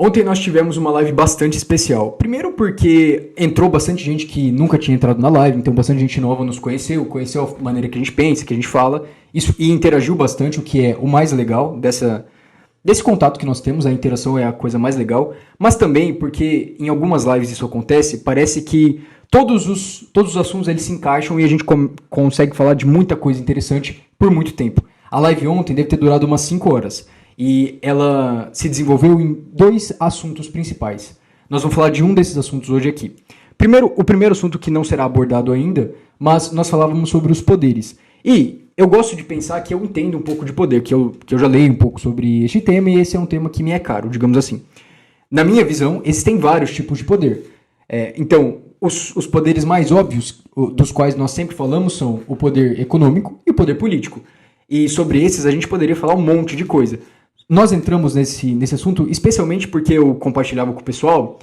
Ontem nós tivemos uma live bastante especial. Primeiro porque entrou bastante gente que nunca tinha entrado na live, então bastante gente nova nos conheceu a maneira que a gente pensa, que a gente fala, isso, e interagiu bastante, o que é o mais legal desse contato que nós temos, a interação é a coisa mais legal, mas também porque em algumas lives isso acontece, parece que todos os assuntos eles se encaixam e a gente consegue falar de muita coisa interessante por muito tempo. A live ontem deve ter durado umas 5 horas. E ela se desenvolveu em 2 assuntos principais. Nós vamos falar de um desses assuntos hoje aqui. O primeiro assunto que não será abordado ainda, mas nós falávamos sobre os poderes. E eu gosto de pensar que eu entendo um pouco de poder, que eu já leio um pouco sobre este tema e esse é um tema que me é caro, digamos assim. Na minha visão, existem vários tipos de poder. Então, os poderes mais óbvios, dos quais nós sempre falamos, são o poder econômico e o poder político. E sobre esses a gente poderia falar um monte de coisa. Nós entramos nesse assunto especialmente porque eu compartilhava com o pessoal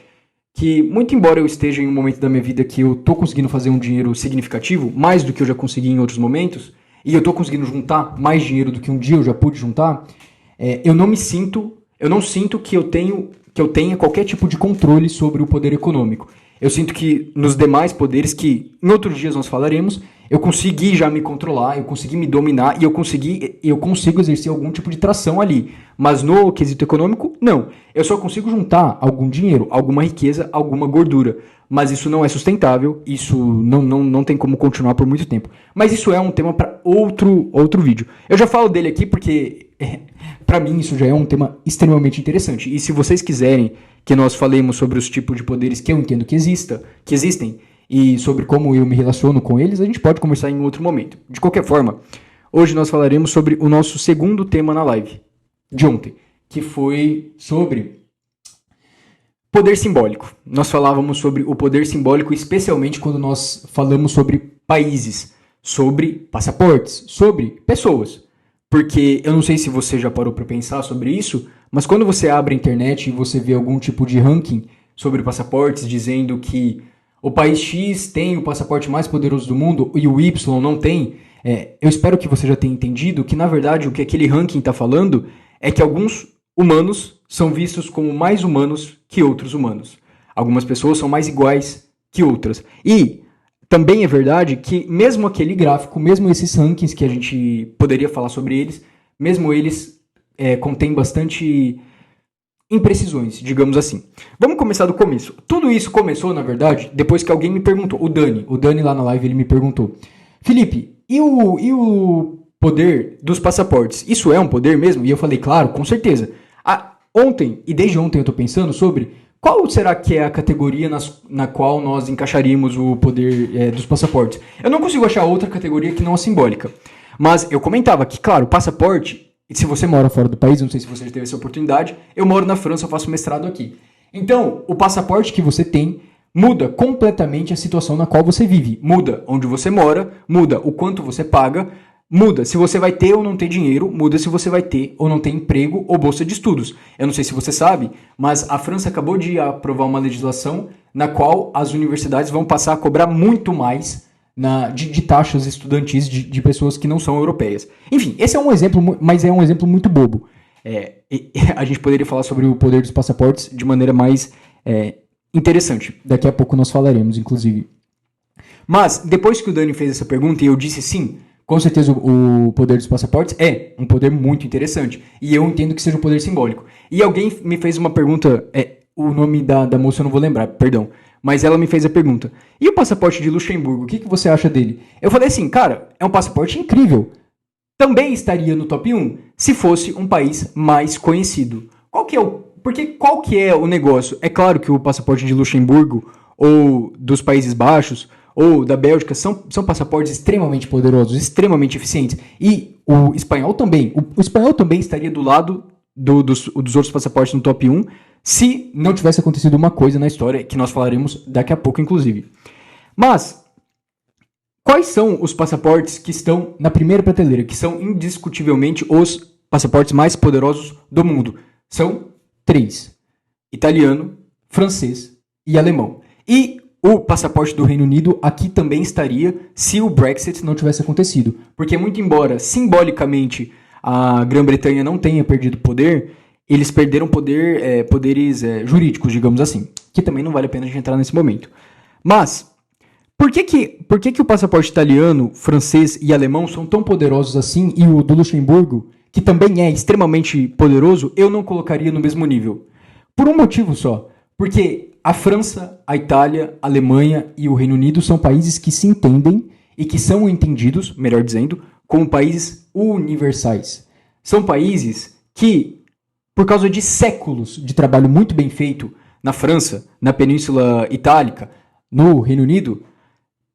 que, muito embora eu esteja em um momento da minha vida que eu tô conseguindo fazer um dinheiro significativo, mais do que eu já consegui em outros momentos, e eu tô conseguindo juntar mais dinheiro do que um dia eu já pude juntar, eu não sinto que eu tenha qualquer tipo de controle sobre o poder econômico. Eu sinto que nos demais poderes, que em outros dias nós falaremos, eu consegui já me controlar, eu consegui me dominar e eu consigo exercer algum tipo de tração ali. Mas no quesito econômico, não. Eu só consigo juntar algum dinheiro, alguma riqueza, alguma gordura. Mas isso não é sustentável, isso não tem como continuar por muito tempo. Mas isso é um tema para outro vídeo. Eu já falo dele aqui porque, para mim, isso já é um tema extremamente interessante. E se vocês quiserem que nós falemos sobre os tipos de poderes que eu entendo que existem, e sobre como eu me relaciono com eles, a gente pode conversar em outro momento. De qualquer forma, hoje nós falaremos sobre o nosso segundo tema na live de ontem, que foi sobre poder simbólico. Nós falávamos sobre o poder simbólico, especialmente quando nós falamos sobre países, sobre passaportes, sobre pessoas. Porque eu não sei se você já parou para pensar sobre isso, mas quando você abre a internet e você vê algum tipo de ranking sobre passaportes dizendo que o país X tem o passaporte mais poderoso do mundo e o Y não tem, eu espero que você já tenha entendido que, na verdade, o que aquele ranking está falando é que alguns humanos são vistos como mais humanos que outros humanos. Algumas pessoas são mais iguais que outras. E também é verdade que mesmo aquele gráfico, mesmo esses rankings que a gente poderia falar sobre eles, mesmo eles contêm bastante imprecisões, digamos assim. Vamos começar do começo. Tudo isso começou, na verdade, depois que alguém me perguntou. O Dani lá na live, ele me perguntou: Felipe, e o poder dos passaportes? Isso é um poder mesmo? E eu falei, claro, com certeza. Ontem, e desde ontem eu tô pensando sobre qual será que é a categoria na qual nós encaixaríamos o poder dos passaportes. Eu não consigo achar outra categoria que não a simbólica. Mas eu comentava que, claro, o passaporte, e se você mora fora do país, não sei se você já teve essa oportunidade, eu moro na França, eu faço mestrado aqui. Então, o passaporte que você tem muda completamente a situação na qual você vive. Muda onde você mora, muda o quanto você paga, muda se você vai ter ou não ter dinheiro, muda se você vai ter ou não ter emprego ou bolsa de estudos. Eu não sei se você sabe, mas a França acabou de aprovar uma legislação na qual as universidades vão passar a cobrar muito mais de taxas estudantis de pessoas que não são europeias. Enfim, esse é um exemplo, mas é um exemplo muito bobo. A gente poderia falar sobre o poder dos passaportes de maneira mais interessante. Daqui a pouco nós falaremos, inclusive. Mas, depois que o Dani fez essa pergunta e eu disse sim, com certeza o poder dos passaportes é um poder muito interessante. E eu entendo que seja um poder simbólico. E alguém me fez uma pergunta, o nome da moça eu não vou lembrar, perdão. Mas ela me fez a pergunta: e o passaporte de Luxemburgo, o que você acha dele? Eu falei assim, cara, é um passaporte incrível. Também estaria no top 1 se fosse um país mais conhecido. Porque qual que é o negócio? É claro que o passaporte de Luxemburgo, ou dos Países Baixos, ou da Bélgica, são passaportes extremamente poderosos, extremamente eficientes. E o espanhol também. O espanhol também estaria do lado dos outros passaportes no top 1, se não tivesse acontecido uma coisa na história, que nós falaremos daqui a pouco, inclusive. Mas, quais são os passaportes que estão na primeira prateleira, que são indiscutivelmente os passaportes mais poderosos do mundo? São 3. Italiano, francês e alemão. E o passaporte do Reino Unido aqui também estaria se o Brexit não tivesse acontecido. Porque muito embora, simbolicamente, a Grã-Bretanha não tenha perdido poder, eles perderam poderes jurídicos, digamos assim, que também não vale a pena a gente entrar nesse momento. Mas, por que o passaporte italiano, francês e alemão são tão poderosos assim e o do Luxemburgo, que também é extremamente poderoso, eu não colocaria no mesmo nível? Por um motivo só. Porque a França, a Itália, a Alemanha e o Reino Unido são países que se entendem e que são entendidos, melhor dizendo, como países universais. São países que, por causa de séculos de trabalho muito bem feito na França, na Península Itálica, no Reino Unido,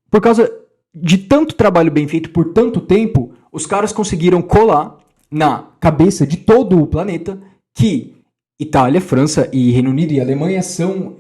por causa de tanto trabalho bem feito por tanto tempo, os caras conseguiram colar na cabeça de todo o planeta que Itália, França e Reino Unido e Alemanha são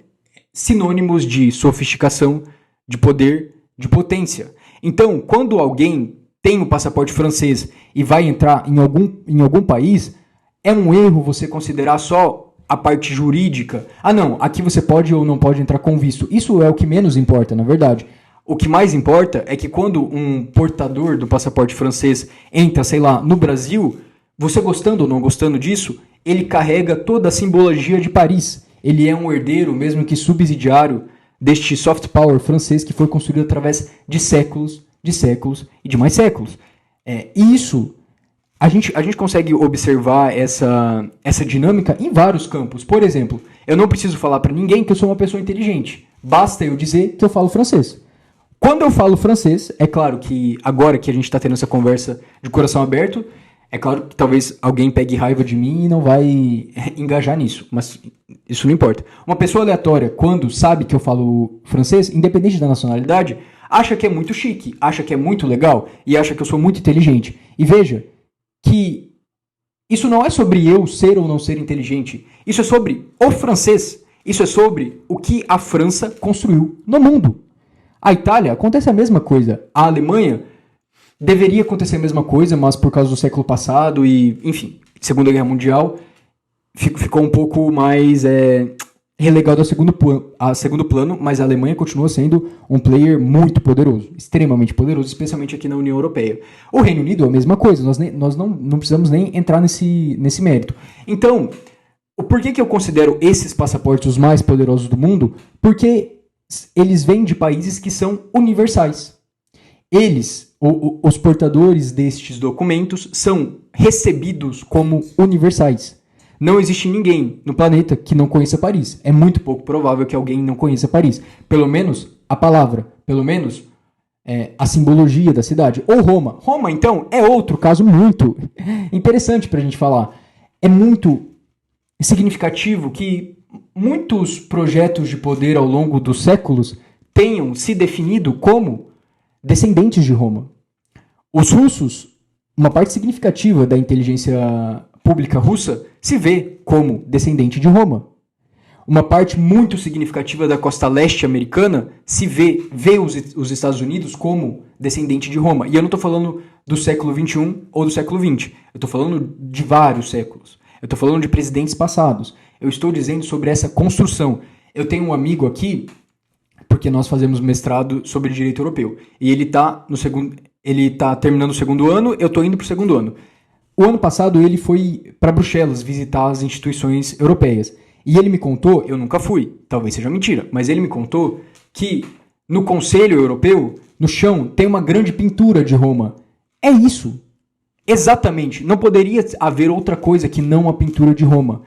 sinônimos de sofisticação, de poder, de potência. Então, quando alguém tem o passaporte francês e vai entrar em algum país, é um erro você considerar só a parte jurídica. Ah, não, aqui você pode ou não pode entrar com visto. Isso é o que menos importa, na verdade. O que mais importa é que quando um portador do passaporte francês entra, sei lá, no Brasil, você gostando ou não gostando disso, ele carrega toda a simbologia de Paris. Ele é um herdeiro, mesmo que subsidiário, deste soft power francês que foi construído através de séculos e de mais séculos. E isso, a gente consegue observar essa dinâmica em vários campos. Por exemplo, eu não preciso falar para ninguém que eu sou uma pessoa inteligente. Basta eu dizer que eu falo francês. Quando eu falo francês, é claro que agora que a gente está tendo essa conversa de coração aberto, é claro que talvez alguém pegue raiva de mim e não vai engajar nisso, mas isso não importa. Uma pessoa aleatória, quando sabe que eu falo francês, independente da nacionalidade, acha que é muito chique, acha que é muito legal e acha que eu sou muito inteligente. E veja que isso não é sobre eu ser ou não ser inteligente. Isso é sobre o francês. Isso é sobre o que a França construiu no mundo. A Itália acontece a mesma coisa. A Alemanha deveria acontecer a mesma coisa, mas por causa do século passado e, enfim, Segunda Guerra Mundial, ficou um pouco mais relegado a segundo plano, mas a Alemanha continua sendo um player muito poderoso, extremamente poderoso, especialmente aqui na União Europeia. O Reino Unido é a mesma coisa, nós não precisamos nem entrar nesse mérito. Então, por que eu considero esses passaportes os mais poderosos do mundo? Porque eles vêm de países que são universais. Eles, os portadores destes documentos, são recebidos como universais. Não existe ninguém no planeta que não conheça Paris. É muito pouco provável que alguém não conheça Paris. Pelo menos a palavra, pelo menos a simbologia da cidade. Ou Roma. Roma, então, é outro caso muito interessante para a gente falar. É muito significativo que muitos projetos de poder ao longo dos séculos tenham se definido como descendentes de Roma. Os russos, uma parte significativa da inteligência pública russa, se vê como descendente de Roma. Uma parte muito significativa da costa leste americana se vê os Estados Unidos como descendente de Roma. E eu não estou falando do século XXI ou do século XX. Eu estou falando de vários séculos. Eu estou falando de presidentes passados. Eu estou dizendo sobre essa construção. Eu tenho um amigo aqui, porque nós fazemos mestrado sobre direito europeu. E ele está terminando o segundo ano, eu estou indo para o segundo ano. O ano passado ele foi para Bruxelas visitar as instituições europeias. E ele me contou, eu nunca fui, talvez seja mentira, mas ele me contou que no Conselho Europeu, no chão, tem uma grande pintura de Roma. É isso. Exatamente. Não poderia haver outra coisa que não a pintura de Roma.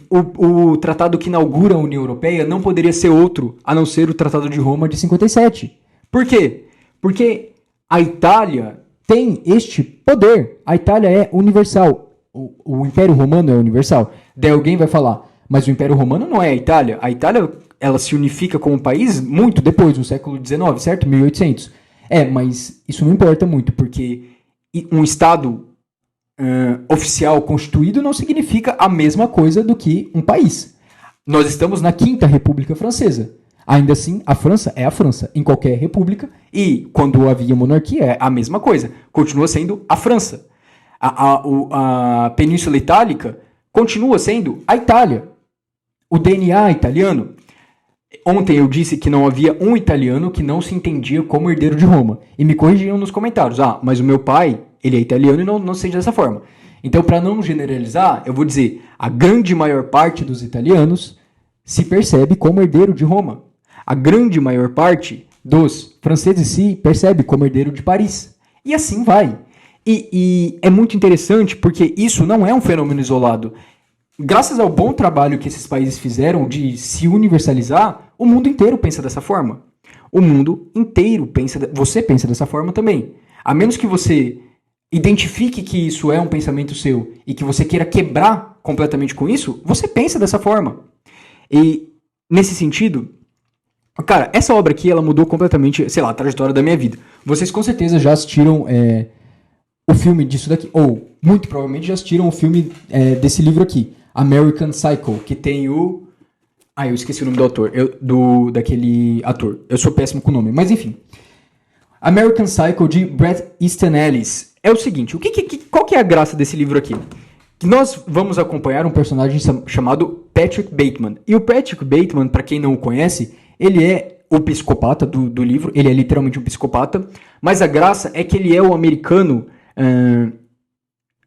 O tratado que inaugura a União Europeia não poderia ser outro, a não ser o Tratado de Roma de 57. Por quê? Porque a Itália tem este poder. A Itália é universal. O Império Romano é universal. Daí alguém vai falar, mas o Império Romano não é a Itália. A Itália, ela se unifica como país muito depois, no século XIX, certo? 1800. Mas isso não importa muito, porque um Estado oficial constituído não significa a mesma coisa do que um país. Nós estamos na Quinta República Francesa. Ainda assim, a França é a França, em qualquer república, e quando havia monarquia é a mesma coisa. Continua sendo a França. A Península Itálica continua sendo a Itália. O DNA italiano. Ontem eu disse que não havia um italiano que não se entendia como herdeiro de Roma. E me corrigiram nos comentários. Mas o meu pai, ele é italiano e não se sente dessa forma. Então, para não generalizar, eu vou dizer, a grande maior parte dos italianos se percebe como herdeiro de Roma. A grande maior parte dos franceses se percebe como herdeiro de Paris. E assim vai. E é muito interessante porque isso não é um fenômeno isolado. Graças ao bom trabalho que esses países fizeram de se universalizar, o mundo inteiro pensa dessa forma. O mundo inteiro pensa... Você pensa dessa forma também. A menos que você identifique que isso é um pensamento seu e que você queira quebrar completamente com isso, você pensa dessa forma. E, nesse sentido... Cara, essa obra aqui, ela mudou completamente, sei lá, a trajetória da minha vida. Vocês com certeza já assistiram o filme disso daqui, ou muito provavelmente já assistiram o filme desse livro aqui, American Psycho, que tem o... eu esqueci o nome do autor, daquele ator. Eu sou péssimo com o nome, mas enfim. American Psycho, de Bret Easton Ellis. É o seguinte, qual que é a graça desse livro aqui? Nós vamos acompanhar um personagem chamado Patrick Bateman. E o Patrick Bateman, para quem não o conhece... Ele é o psicopata do livro, ele é literalmente um psicopata, mas a graça é que ele é o americano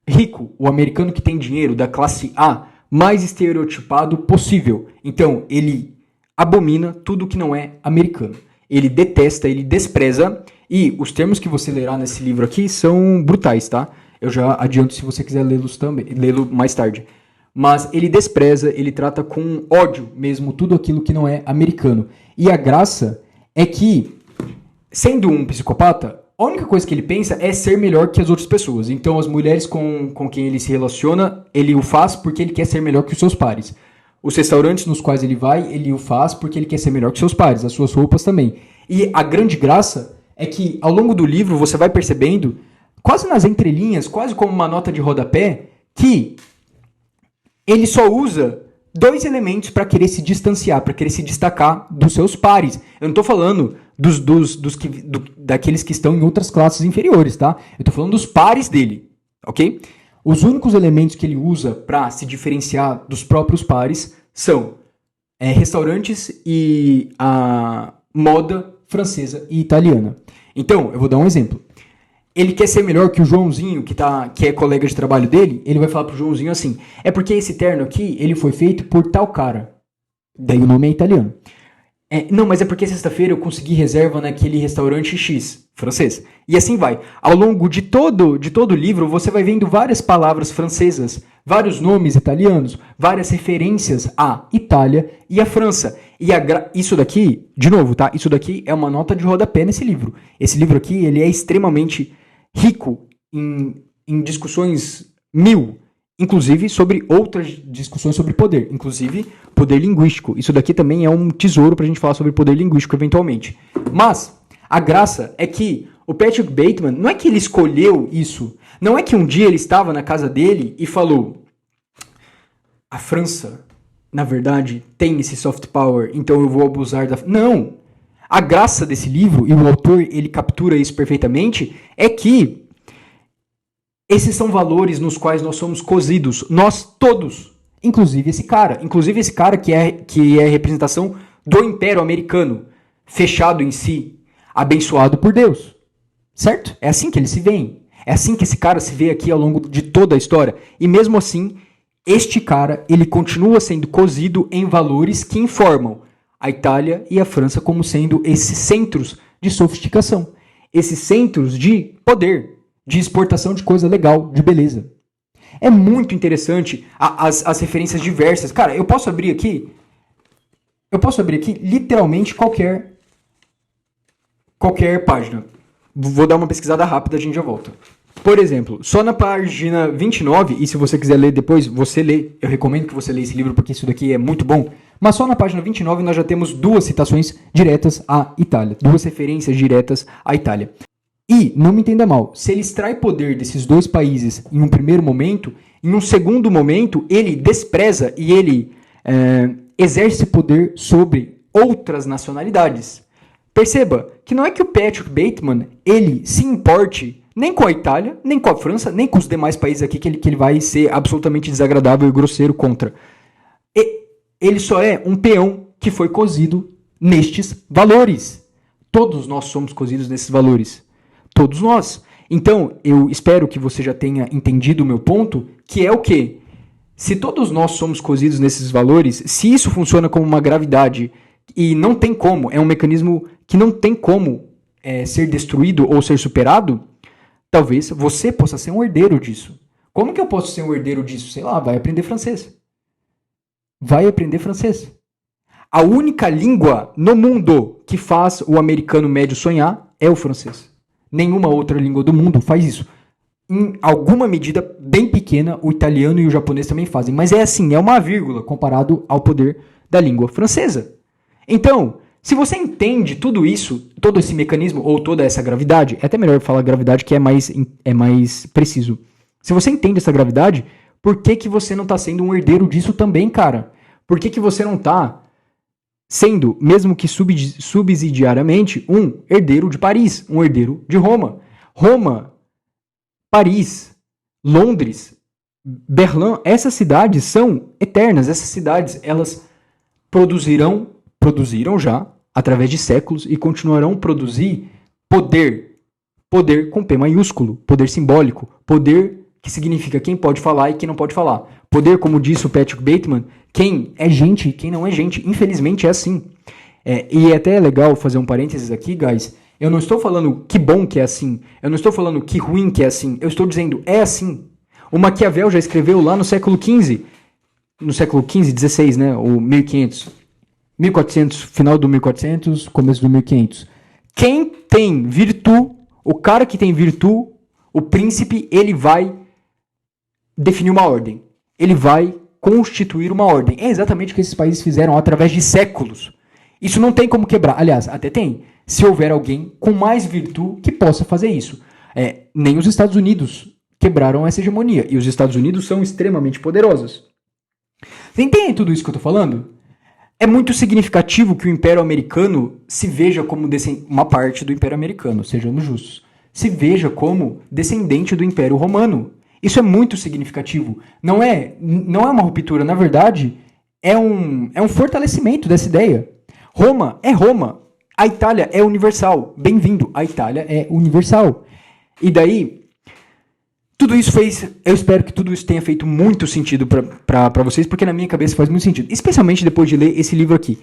rico, o americano que tem dinheiro, da classe A, mais estereotipado possível. Então, ele abomina tudo que não é americano. Ele detesta, ele despreza, e os termos que você lerá nesse livro aqui são brutais, tá? Eu já adianto se você quiser lê-los também, lê-lo mais tarde. Mas ele despreza, ele trata com ódio mesmo tudo aquilo que não é americano. E a graça é que, sendo um psicopata, a única coisa que ele pensa é ser melhor que as outras pessoas. Então, as mulheres com quem ele se relaciona, ele o faz porque ele quer ser melhor que os seus pares. Os restaurantes nos quais ele vai, ele o faz porque ele quer ser melhor que seus pares. As suas roupas também. E a grande graça é que, ao longo do livro, você vai percebendo, quase nas entrelinhas, quase como uma nota de rodapé, que... ele só usa 2 elementos para querer se distanciar, para querer se destacar dos seus pares. Eu não estou falando daqueles que estão em outras classes inferiores, tá? Eu estou falando dos pares dele, ok? Os únicos elementos que ele usa para se diferenciar dos próprios pares são restaurantes e a moda francesa e italiana. Então, eu vou dar um exemplo. Ele quer ser melhor que o Joãozinho, que é colega de trabalho dele, ele vai falar pro Joãozinho assim, é porque esse terno aqui, ele foi feito por tal cara. Daí o nome é italiano. Não, mas é porque sexta-feira eu consegui reserva naquele restaurante X, francês. E assim vai. Ao longo de todo o livro, você vai vendo várias palavras francesas, vários nomes italianos, várias referências à Itália e à França. E isso daqui, de novo, tá? Isso daqui é uma nota de rodapé nesse livro. Esse livro aqui, ele é extremamente rico em discussões inclusive sobre outras discussões sobre poder, inclusive poder linguístico. Isso daqui também é um tesouro pra gente falar sobre poder linguístico eventualmente. Mas a graça é que o Patrick Bateman, não é que ele escolheu isso, não é que um dia ele estava na casa dele e falou: a França, na verdade, tem esse soft power, então eu vou abusar da... Não! A graça desse livro, e o autor ele captura isso perfeitamente, é que esses são valores nos quais nós somos cozidos, nós todos, inclusive esse cara que é a representação do Império Americano, fechado em si, abençoado por Deus, certo? É assim que eles se veem, é assim que esse cara se vê aqui ao longo de toda a história, e mesmo assim, este cara, ele continua sendo cozido em valores que informam a Itália e a França como sendo esses centros de sofisticação, esses centros de poder, de exportação de coisa legal, de beleza. É muito interessante as referências diversas. Cara, eu posso abrir aqui literalmente qualquer página. Vou dar uma pesquisada rápida, a gente já volta. Por exemplo, só na página 29, e se você quiser ler depois, você lê. Eu recomendo que você leia esse livro porque isso daqui é muito bom. Mas só na página 29 nós já temos 2 citações diretas à Itália. 2 referências diretas à Itália. E, não me entenda mal, se ele extrai poder desses 2 países em um primeiro momento, em um segundo momento ele despreza e ele exerce poder sobre outras nacionalidades. Perceba que não é que o Patrick Bateman ele se importe nem com a Itália, nem com a França, nem com os demais países aqui que ele vai ser absolutamente desagradável e grosseiro contra. Ele só é um peão que foi cozido nestes valores. Todos nós somos cozidos nesses valores. Todos nós. Então, eu espero que você já tenha entendido o meu ponto, que é o quê? Se todos nós somos cozidos nesses valores, se isso funciona como uma gravidade e não tem como, é um mecanismo que não tem como ser destruído ou ser superado, talvez você possa ser um herdeiro disso. Como que eu posso ser um herdeiro disso? Sei lá, vai aprender francês. Vai aprender francês. A única língua no mundo que faz o americano médio sonhar é o francês. Nenhuma outra língua do mundo faz isso. Em alguma medida bem pequena, o italiano e o japonês também fazem. Mas é assim, é uma vírgula comparado ao poder da língua francesa. Então, se você entende tudo isso, todo esse mecanismo, ou toda essa gravidade, é até melhor falar gravidade que é mais preciso. Se você entende essa gravidade, por que você não está sendo um herdeiro disso também, cara? Por que você não está sendo, mesmo que subsidiariamente, um herdeiro de Paris, um herdeiro de Roma? Roma, Paris, Londres, Berlim, essas cidades são eternas. Essas cidades, elas produziram já, através de séculos, e continuarão a produzir poder. Poder com P maiúsculo, poder simbólico, poder que significa quem pode falar e quem não pode falar. Poder, como disse o Patrick Bateman, quem é gente e quem não é gente. Infelizmente é assim. E é até legal fazer um parênteses aqui, guys. Eu não estou falando que bom que é assim. Eu não estou falando que ruim que é assim. Eu estou dizendo, é assim. O Maquiavel já escreveu lá no século XV. No século XV, XVI, né? Ou 1500. 1400, final do 1400, começo do 1500. Quem tem virtude, o cara que tem virtude, o príncipe, ele vai definir uma ordem. Ele vai constituir uma ordem. É exatamente o que esses países fizeram através de séculos. Isso não tem como quebrar. Aliás, até tem. Se houver alguém com mais virtude que possa fazer isso. Nem os Estados Unidos quebraram essa hegemonia. E os Estados Unidos são extremamente poderosos. Você entende tudo isso que eu estou falando? É muito significativo que o Império Americano se veja como uma parte do Império Americano, sejamos justos. Se veja como descendente do Império Romano. Isso é muito significativo. Não é uma ruptura, na verdade, é um fortalecimento dessa ideia. Roma é Roma. A Itália é universal. Bem-vindo, a Itália é universal. E daí, tudo isso eu espero que tudo isso tenha feito muito sentido para vocês, porque na minha cabeça faz muito sentido. Especialmente depois de ler esse livro aqui.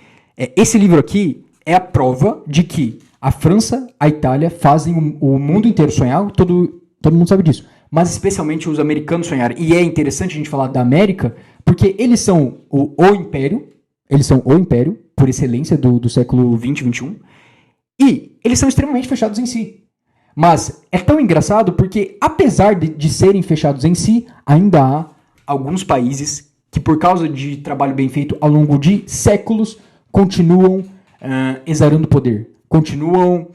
Esse livro aqui é a prova de que a França, a Itália fazem o mundo inteiro sonhar, todo mundo sabe disso. Mas especialmente os americanos sonharem. E é interessante a gente falar da América, porque eles são o império, por excelência do século 20 e 21, e eles são extremamente fechados em si. Mas é tão engraçado porque, apesar de serem fechados em si, ainda há alguns países que, por causa de trabalho bem feito ao longo de séculos, continuam exarando poder. Continuam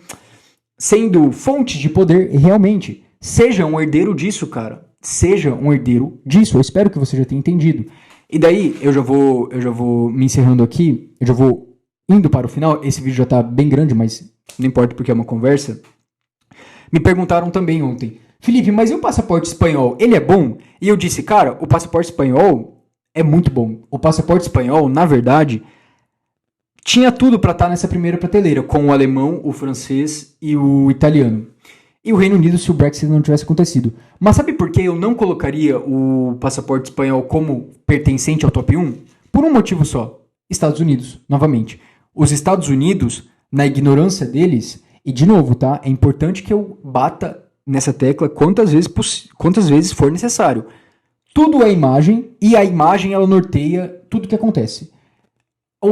sendo fonte de poder realmente. Seja um herdeiro disso, cara. Seja um herdeiro disso. Eu espero que você já tenha entendido. E daí, eu já vou me encerrando aqui. Eu já vou indo para o final. Esse vídeo já está bem grande, mas não importa porque é uma conversa. Me perguntaram também ontem, Felipe, mas e o passaporte espanhol? Ele é bom? E eu disse, cara, o passaporte espanhol é muito bom. O passaporte espanhol, na verdade, tinha tudo para estar nessa primeira prateleira, com o alemão, o francês e o italiano. E o Reino Unido se o Brexit não tivesse acontecido. Mas sabe por que eu não colocaria o passaporte espanhol como pertencente ao top 1? Por um motivo só. Estados Unidos, novamente. Os Estados Unidos, na ignorância deles, e de novo, tá? É importante que eu bata nessa tecla quantas vezes for necessário. Tudo é imagem, e a imagem ela norteia tudo que acontece.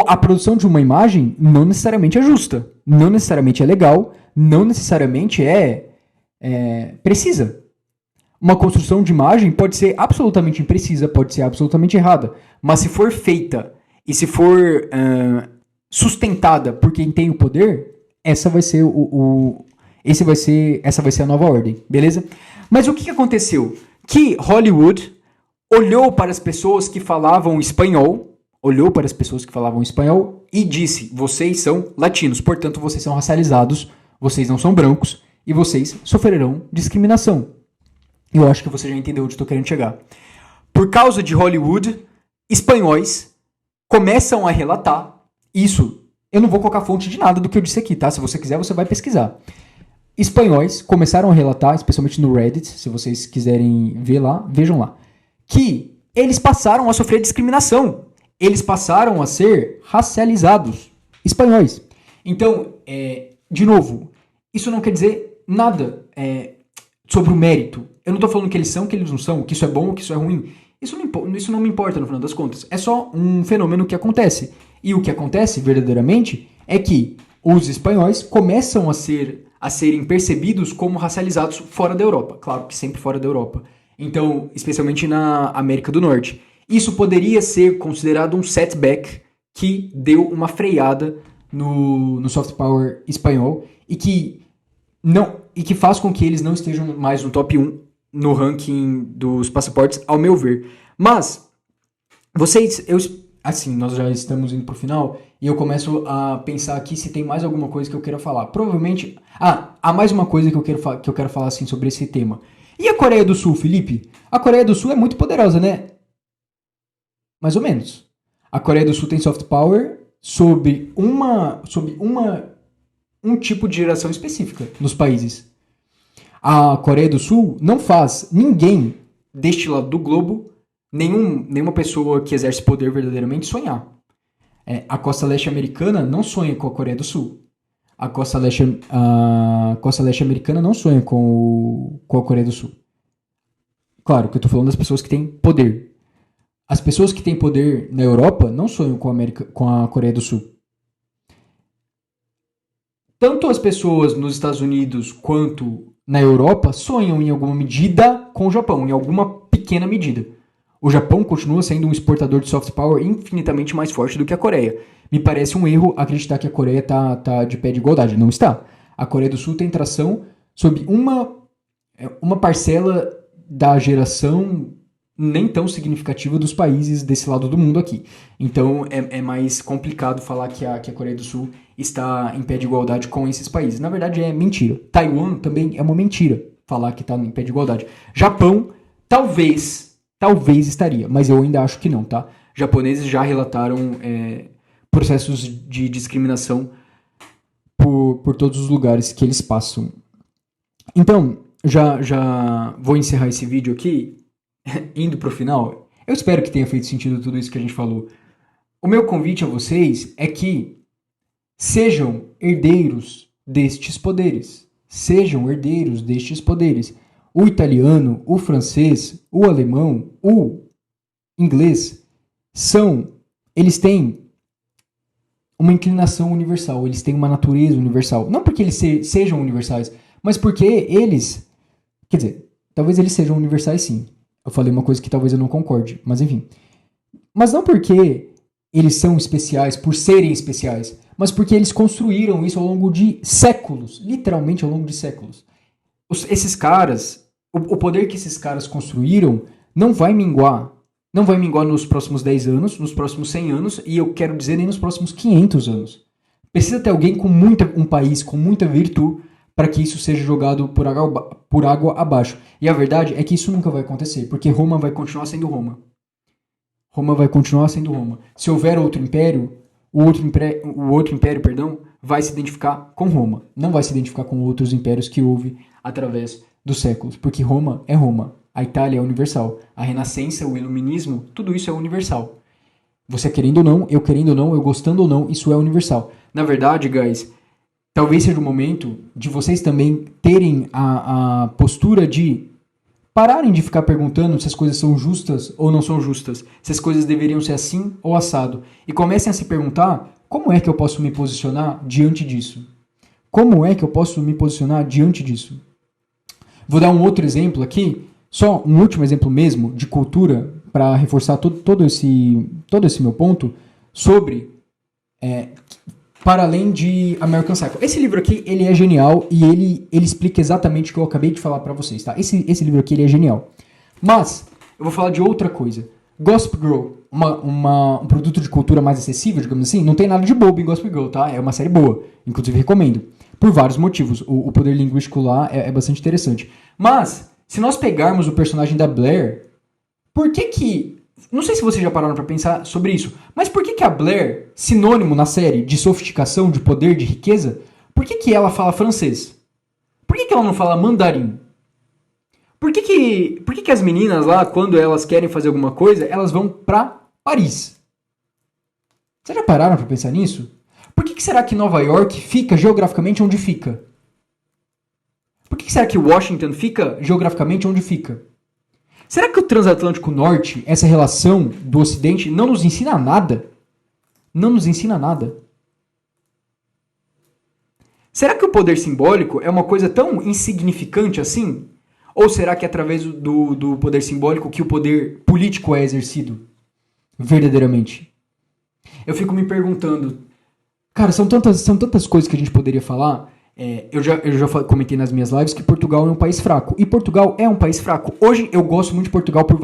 A produção de uma imagem não necessariamente é justa, não necessariamente é legal, não necessariamente é precisa. Uma construção de imagem pode ser absolutamente imprecisa, pode ser absolutamente errada, mas se for feita e se for sustentada por quem tem o poder, essa vai ser essa vai ser a nova ordem, beleza? Mas o que aconteceu? Que Hollywood olhou para as pessoas que falavam espanhol, e disse, vocês são latinos, portanto vocês são racializados, vocês não são brancos, e vocês sofrerão discriminação. Eu acho que você já entendeu onde estou querendo chegar. Por causa de Hollywood, espanhóis começam a relatar isso. Eu não vou colocar fonte de nada do que eu disse aqui, tá? Se você quiser, você vai pesquisar. espanhóis começaram a relatar, especialmente no Reddit, se vocês quiserem ver lá, vejam lá, que eles passaram a sofrer discriminação. Eles passaram a ser racializados. Espanhóis. Então, de novo, isso não quer dizer nada sobre o mérito. Eu não estou falando que eles são, que eles não são, que isso é bom ou que isso é ruim. Isso não me importa no final das contas. É só um fenômeno que acontece. E o que acontece verdadeiramente é que os espanhóis começam a serem percebidos como racializados fora da Europa. Claro que sempre fora da Europa. Então, especialmente na América do Norte. Isso poderia ser considerado um setback que deu uma freada no soft power espanhol e que faz com que eles não estejam mais no top 1 no ranking dos passaportes, ao meu ver. Mas, nós já estamos indo pro final e eu começo a pensar aqui se tem mais alguma coisa que eu queira falar. Provavelmente, há mais uma coisa que eu quero falar assim sobre esse tema. E a Coreia do Sul, Felipe? A Coreia do Sul é muito poderosa, né? Mais ou menos. A Coreia do Sul tem soft power sobre um tipo de geração específica nos países. A Coreia do Sul não faz ninguém deste lado do globo, nenhuma pessoa que exerce poder verdadeiramente sonhar. A costa leste americana não sonha com a Coreia do Sul. A costa leste americana não sonha com a Coreia do Sul. Claro que eu estou falando das pessoas que têm poder. As pessoas que têm poder na Europa não sonham com a Coreia do Sul. Tanto as pessoas nos Estados Unidos quanto na Europa sonham em alguma medida com o Japão, em alguma pequena medida. O Japão continua sendo um exportador de soft power infinitamente mais forte do que a Coreia. Me parece um erro acreditar que a Coreia está de pé de igualdade. Não está. A Coreia do Sul tem tração sobre uma parcela da geração nem tão significativa dos países desse lado do mundo aqui. Então é mais complicado falar que a Coreia do Sul está em pé de igualdade com esses países. Na verdade é mentira. Taiwan também é uma mentira falar que está em pé de igualdade. Japão talvez estaria, mas eu ainda acho que não, tá? Japoneses já relataram processos de discriminação por todos os lugares que eles passam. Então, já vou encerrar esse vídeo aqui, indo pro final. Eu espero que tenha feito sentido tudo isso que a gente falou. O meu convite a vocês é que sejam herdeiros destes poderes. Sejam herdeiros destes poderes. O italiano, o francês, o alemão, o inglês, eles têm uma inclinação universal, eles têm uma natureza universal. Não porque eles sejam universais, mas porque eles, quer dizer, talvez eles sejam universais sim. Eu falei uma coisa que talvez eu não concorde, mas enfim. Mas não porque eles são especiais por serem especiais, mas porque eles construíram isso ao longo de séculos, literalmente ao longo de séculos. Esses caras, o poder que esses caras construíram não vai minguar nos próximos 10 anos, nos próximos 100 anos, e eu quero dizer nem nos próximos 500 anos. Precisa ter alguém um país com muita virtude para que isso seja jogado por água abaixo. E a verdade é que isso nunca vai acontecer, porque Roma vai continuar sendo Roma. Roma vai continuar sendo Roma. Se houver outro império, o outro império, vai se identificar com Roma. Não vai se identificar com outros impérios que houve através dos séculos, porque Roma é Roma. A Itália é universal. A Renascença, o Iluminismo, tudo isso é universal. Você querendo ou não, eu gostando ou não, isso é universal. Na verdade, guys, talvez seja o momento de vocês também terem a postura de pararem de ficar perguntando se as coisas são justas ou não são justas, se as coisas deveriam ser assim ou assado, e comecem a se perguntar como é que eu posso me posicionar diante disso. Como é que eu posso me posicionar diante disso? Vou dar um outro exemplo aqui, só um último exemplo mesmo de cultura para reforçar todo esse meu ponto sobre para além de American Psycho. Esse livro aqui, ele é genial e ele explica exatamente o que eu acabei de falar pra vocês, tá? Esse livro aqui, ele é genial. Mas, eu vou falar de outra coisa. Gossip Girl, um produto de cultura mais acessível, digamos assim, não tem nada de bobo em Gossip Girl, tá? É uma série boa, inclusive recomendo. Por vários motivos. O poder linguístico lá é bastante interessante. Mas, se nós pegarmos o personagem da Blair, por que... Não sei se vocês já pararam pra pensar sobre isso, mas por que a Blair, sinônimo na série de sofisticação, de poder, de riqueza, por que ela fala francês? Por que ela não fala mandarim? Por que as meninas lá, quando elas querem fazer alguma coisa, elas vão pra Paris? Vocês já pararam pra pensar nisso? Por que será que Nova York fica geograficamente onde fica? Por que será que Washington fica geograficamente onde fica? Será que o Transatlântico Norte, essa relação do Ocidente, não nos ensina nada? Não nos ensina nada. Será que o poder simbólico é uma coisa tão insignificante assim? Ou será que é através do poder simbólico que o poder político é exercido? Verdadeiramente. Eu fico me perguntando. Cara, são tantas coisas que a gente poderia falar. Eu já comentei nas minhas lives que Portugal é um país fraco. E Portugal é um país fraco. Hoje eu gosto muito de Portugal por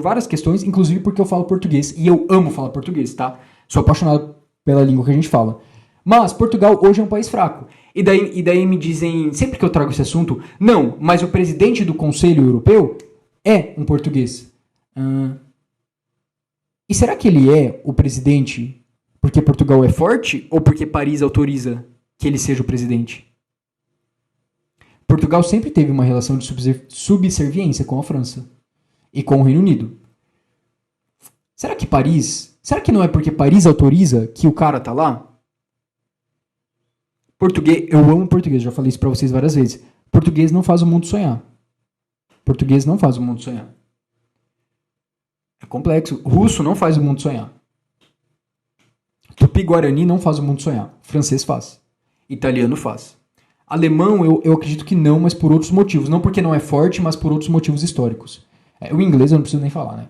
várias questões, inclusive porque eu falo português. E eu amo falar português, tá? Sou apaixonado pela língua que a gente fala. Mas Portugal hoje é um país fraco. E daí me dizem, sempre que eu trago esse assunto, não, mas o presidente do Conselho Europeu é um português. E será que ele é o presidente porque Portugal é forte ou porque Paris autoriza que ele seja o presidente? Portugal sempre teve uma relação de subserviência com a França e com o Reino Unido. Será que não é porque Paris autoriza que o cara tá lá? Português, eu amo português, já falei isso pra vocês várias vezes. Português não faz o mundo sonhar. Português não faz o mundo sonhar. É complexo. Russo não faz o mundo sonhar. Tupi-Guarani não faz o mundo sonhar. Francês faz. Italiano faz. Alemão, eu acredito que não, mas por outros motivos. Não porque não é forte, mas por outros motivos históricos. O inglês eu não preciso nem falar, né?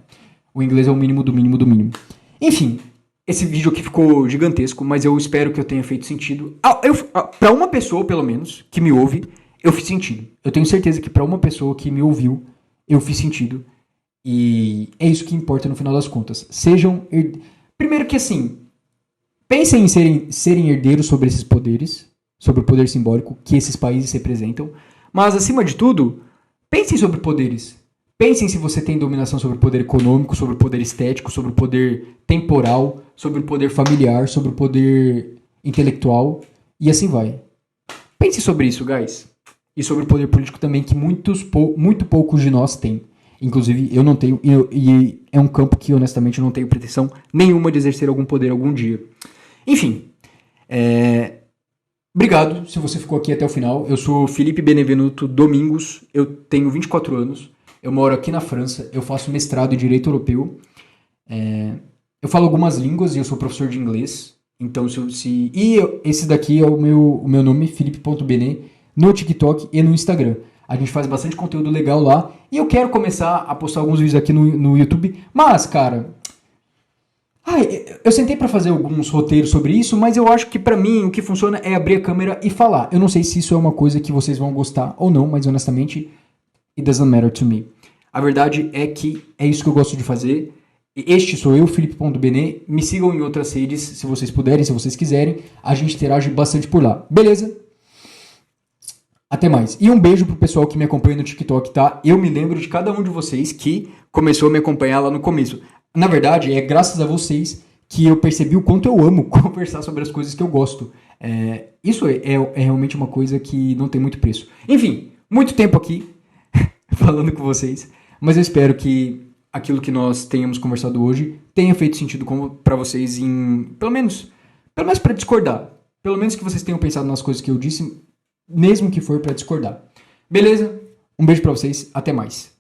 O inglês é o mínimo do mínimo do mínimo. Enfim, esse vídeo aqui ficou gigantesco, mas eu espero que eu tenha feito sentido. Pra uma pessoa, pelo menos, que me ouve, eu fiz sentido. Eu tenho certeza que pra uma pessoa que me ouviu, eu fiz sentido. E é isso que importa no final das contas. Primeiro que assim, pensem em serem herdeiros sobre esses poderes, sobre o poder simbólico que esses países representam. Mas, acima de tudo, pensem sobre poderes. Pensem se você tem dominação sobre o poder econômico, sobre o poder estético, sobre o poder temporal, sobre o poder familiar, sobre o poder intelectual, e assim vai. Pense sobre isso, guys. E sobre o poder político também, que muito poucos de nós têm. Inclusive, eu não tenho, e é um campo que, honestamente, eu não tenho pretensão nenhuma de exercer algum poder algum dia. Enfim, obrigado se você ficou aqui até o final. Eu sou Felipe Benevenuto Domingos, eu tenho 24 anos. Eu moro aqui na França, eu faço mestrado em Direito Europeu. Eu falo algumas línguas e eu sou professor de inglês. Então, esse daqui é o meu nome, Felipe.Bene, no TikTok e no Instagram. A gente faz bastante conteúdo legal lá. E eu quero começar a postar alguns vídeos aqui no YouTube. Mas, cara, eu sentei pra fazer alguns roteiros sobre isso, mas eu acho que pra mim o que funciona é abrir a câmera e falar. Eu não sei se isso é uma coisa que vocês vão gostar ou não, mas honestamente, it doesn't matter to me. A verdade é que é isso que eu gosto de fazer. Este sou eu, Felipe.Bene. Me sigam em outras redes, se vocês puderem, se vocês quiserem. A gente interage bastante por lá. Beleza? Até mais. E um beijo pro pessoal que me acompanha no TikTok, tá? Eu me lembro de cada um de vocês que começou a me acompanhar lá no começo. Na verdade, é graças a vocês que eu percebi o quanto eu amo conversar sobre as coisas que eu gosto. Isso é realmente uma coisa que não tem muito preço. Enfim, muito tempo aqui falando com vocês, mas eu espero que aquilo que nós tenhamos conversado hoje tenha feito sentido para vocês, pelo menos para discordar. Pelo menos que vocês tenham pensado nas coisas que eu disse, mesmo que for para discordar. Beleza? Um beijo para vocês, até mais.